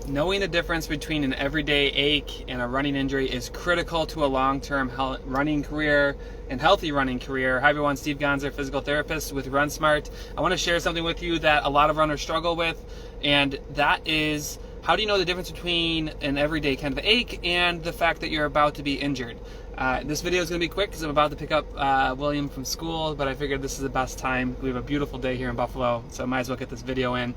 Knowing the difference between an everyday ache and a running injury is critical to a long-term running career and healthy running career. Hi everyone, Steve Gonzer, physical therapist with RunSmart. I want to share something with you that a lot of runners struggle with, and that is, how do you know the difference between an everyday kind of ache and the fact that you're about to be injured? This video is going to be quick because I'm about to pick up William from school, but I figured this is the best time. We have a beautiful day here in Buffalo, so I might as well get this video in.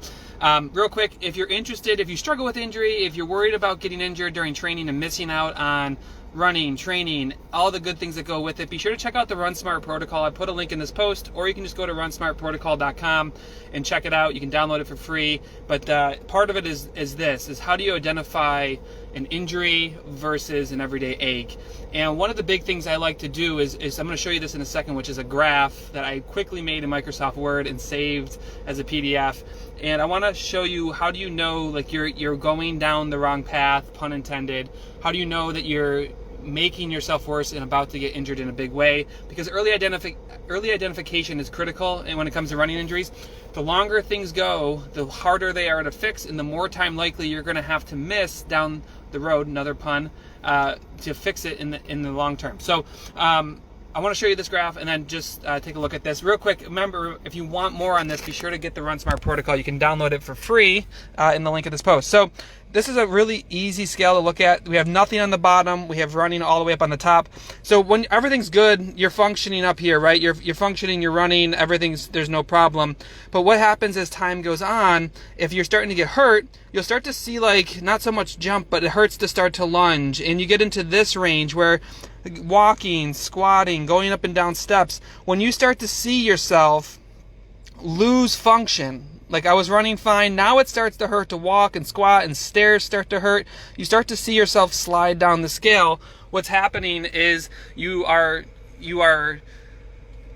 Real quick, if you're interested, if you struggle with injury, if you're worried about getting injured during training and missing out on running, training, all the good things that go with it, be sure to check out the RunSmart Protocol. I put a link in this post, or you can just go to runsmartprotocol.com and check it out. You can download it for free. But part of it is how do you identify an injury versus an everyday ache? And one of the big things I like to do is I'm going to show you this in a second, which is a graph that I quickly made in Microsoft Word and saved as a PDF. And I want to show you, how do you know like you're going down the wrong path, pun intended. How do you know that you're making yourself worse and about to get injured in a big way? Because early identification is critical, and when it comes to running injuries, the longer things go, the harder they are to fix, and the more time likely you're going to have to miss down the road, another pun, to fix it in the long term. So I want to show you this graph and then just take a look at this real quick. Remember, if you want more on this, be sure to get the RunSmart Protocol. You can download it for free in the link of this post. So this is a really easy scale to look at. We have nothing on the bottom. We have running all the way up on the top. So when everything's good, you're functioning up here, right? You're functioning, you're running, there's no problem. But what happens as time goes on, if you're starting to get hurt, you'll start to see like not so much jump, but it hurts to start to lunge. And you get into this range where walking, squatting, going up and down steps, when you start to see yourself lose function, like I was running fine, now it starts to hurt to walk and squat, and stairs start to hurt. You start to see yourself slide down the scale. What's happening is you are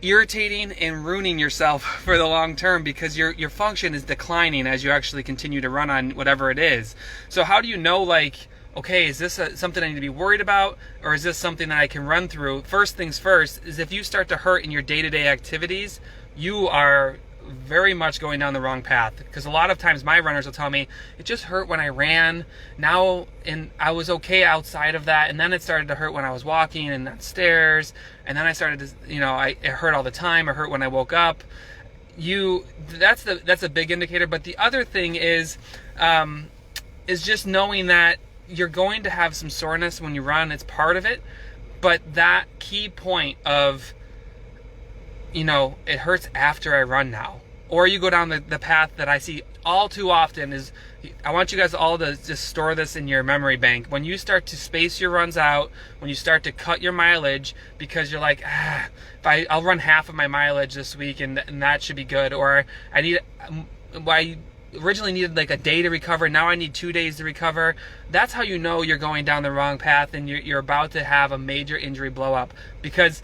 irritating and ruining yourself for the long term, because your function is declining as you actually continue to run on whatever it is. So how do you know, like, okay, is this something I need to be worried about, or is this something that I can run through? First things first is, if you start to hurt in your day-to-day activities, you are very much going down the wrong path. Because a lot of times my runners will tell me, it just hurt when I ran, and I was okay outside of that, and then it started to hurt when I was walking and on stairs, and then I started to, it hurt all the time, it hurt when I woke up. That's a big indicator. But the other thing is just knowing that you're going to have some soreness when you run. It's part of it. But that key point of, it hurts after I run now, or you go down the path that I see all too often is, I want you guys all to just store this in your memory bank. When you start to space your runs out, when you start to cut your mileage because you're like, I'll run half of my mileage this week and that should be good, or I originally needed like a day to recover, now I need 2 days to recover. That's how you know you're going down the wrong path and you're about to have a major injury blow up, because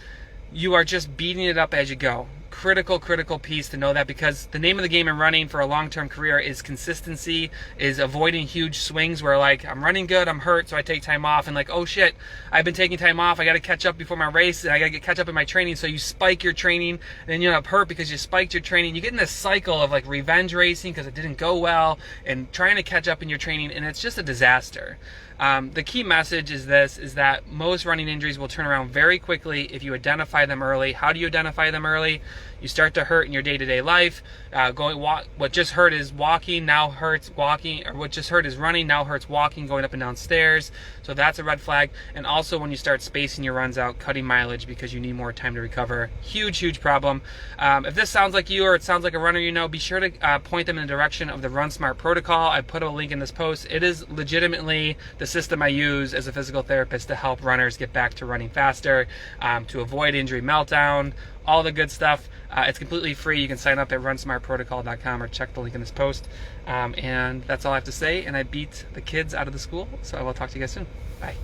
you are just beating it up as you go. Critical piece to know that, because the name of the game in running for a long-term career is consistency, is avoiding huge swings where like, I'm running good, I'm hurt, so I take time off, and like, oh shit, I've been taking time off, I got to catch up before my race, and I got to catch up in my training. So you spike your training, and then you end up hurt because you spiked your training. You get in this cycle of like revenge racing because it didn't go well, and trying to catch up in your training, and it's just a disaster. The key message is that most running injuries will turn around very quickly if you identify them early. How do you identify them early? You start to hurt in your day-to-day life. What just hurt is walking, now hurts walking, or what just hurt is running, now hurts walking, going up and down stairs. So that's a red flag. And also when you start spacing your runs out, cutting mileage because you need more time to recover. Huge problem. If this sounds like you, or it sounds like a runner be sure to point them in the direction of the RunSmart Protocol. I put a link in this post. It is legitimately the system I use as a physical therapist to help runners get back to running faster, to avoid injury meltdown, all the good stuff. It's completely free. You can sign up at runsmartprotocol.com or check the link in this post. And that's all I have to say. And I beat the kids out of the school. So I will talk to you guys soon. Bye.